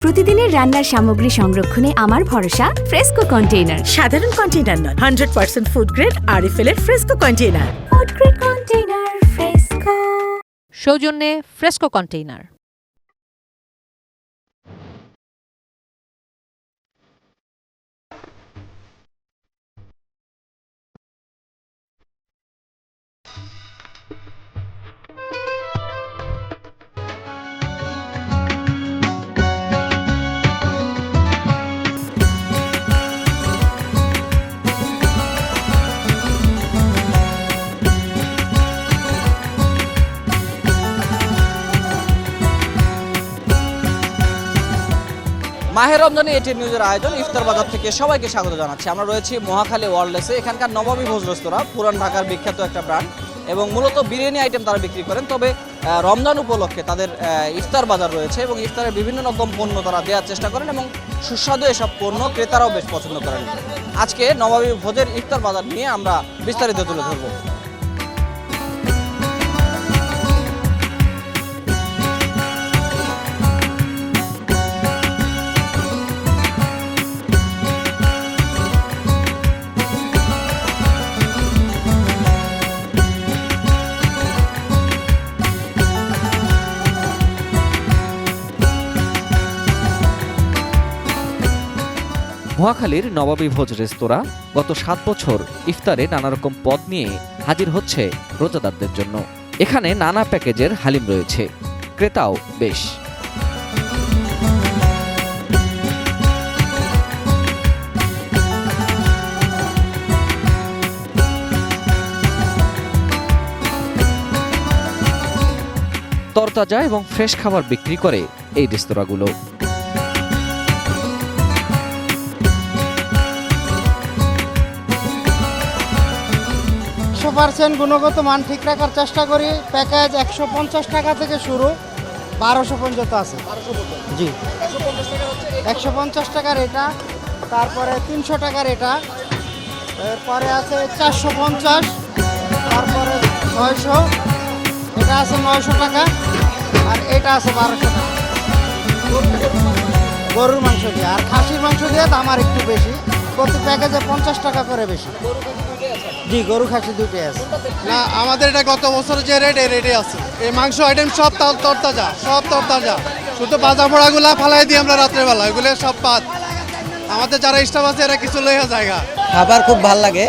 প্রতিদিনের রান্নার সামগ্রী সংরক্ষণে আমার ভরসা ফ্রেস্কো কন্টেইনার। সাধারণ কন্টেইনার নয়, 100% ফুড গ্রেড আরএফএল এর fresco container. Food grade container fresco. সৌজন্যে ফ্রেস্কো কন্টেইনার। মাহে রমজানে এটি নিউজের আয়োজন ইফতার বাজার থেকে সবাইকে স্বাগত জানাচ্ছি। আমরা রয়েছি মহাখালী ওয়ার্ল্ডসে। এখানকার নবাবী ভোজ রেস্তোরাঁ পুরান ঢাকার বিখ্যাত একটা ব্র্যান্ড এবং মূলত বিরিয়ানি আইটেম তারা বিক্রি করেন। তবে রমজান উপলক্ষে তাদের ইফতার বাজার রয়েছে এবং ইফতারের বিভিন্ন রকম পণ্য তারা দেওয়ার চেষ্টা করেন এবং সুস্বাদু এসব পণ্য ক্রেতারাও বেশ পছন্দ করেন। আজকে নবাবী ভোজের ইফতার বাজার নিয়ে আমরা বিস্তারিত তুলে ধরব। মহাখালীর নবাবী ভোজ রেস্তোরাঁ গত 7 বছর ইফতারে নানা রকম পদ নিয়ে হাজির হচ্ছে রোজাদারদের জন্য। এখানে নানা প্যাকেজের হালিম রয়েছে, ক্রেতাও বেশ। তরতাজা এবং ফ্রেশ খাবার বিক্রি করে এই রেস্তোরাঁগুলো। 100% গুণগত মান ঠিক রাখার চেষ্টা করি। প্যাকেজ 150 টাকা থেকে শুরু, 1200 পর্যন্ত আছে। জি, 150 টাকার এটা, তারপরে 300 টাকার এটা, এরপরে আছে 450, তারপরে 600, এটা আছে 900 টাকা, আর এটা আছে 1200 টাকা। গরুর মাংস দিয়ে, আর খাসির মাংস দিয়ে দাম আর একটু বেশি, প্রতি প্যাকেজে 50 টাকা করে বেশি। জি, গরু খাসি দুটোই আছে। না, আমাদের এটা গত বছর যে রেট এই রেটে আছে। এই মাংস আইটেম সব তরতাজা, সব তরতাজা। শুধু ভাজা পোড়াগুলা ফালাই দিই আমরা রাত্রেবেলা, ওইগুলো সব পাত। আমাদের যারা স্টাফ আছে এরা কিছু লইয়া জায়গা। খাবার খুব ভালো লাগে,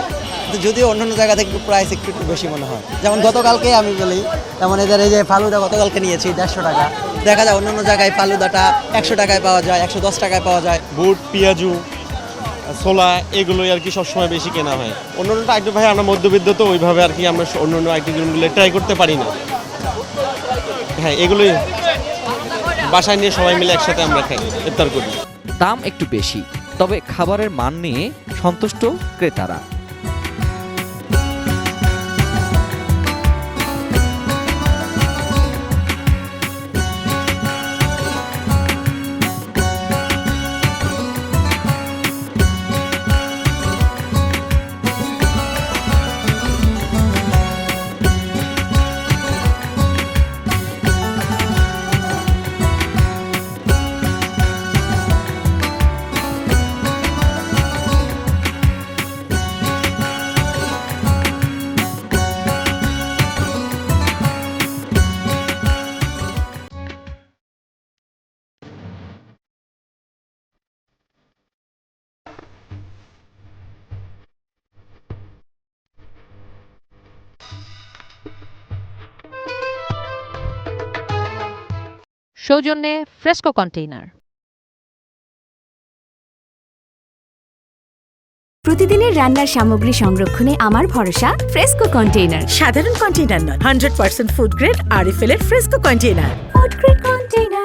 যদিও অন্যান্য জায়গা থেকে প্রাইস একটু বেশি মনে হয়। যেমন গতকালকে আমি বলি, যেমন এদের এই যে ফালুদা গতকালকে নিয়েছি 150 টাকা। দেখা যায় অন্যান্য জায়গায় ফালুদাটা 100 টাকায় পাওয়া যায়, 110 টাকায় পাওয়া যায়। বুট, পেঁয়াজু, ছোলা এগুলোই আর কি সবসময় বেশি কেনা হয়। অন্যান্য আইটেম ভাই আমরা মধ্যবিত্ত, তো ওইভাবে আর কি আমরা অন্যান্য আইটেমগুলো ট্রাই করতে পারি না। হ্যাঁ, এগুলোই বাসায় নিয়ে সবাই মিলে একসাথে আমরা খাই, ইফতার করি। দাম একটু বেশি, তবে খাবারের মান নিয়ে সন্তুষ্ট ক্রেতারা। সৌজন্যে ফ্রেস্কো কন্টেইনার। প্রতিদিনের রান্নার সামগ্রী সংরক্ষণে আমার ভরসা ফ্রেস্কো কন্টেইনার। সাধারণ কন্টেইনার নয়, 100% ফুড গ্রেড আরএফএল এর fresco container. Food grade container.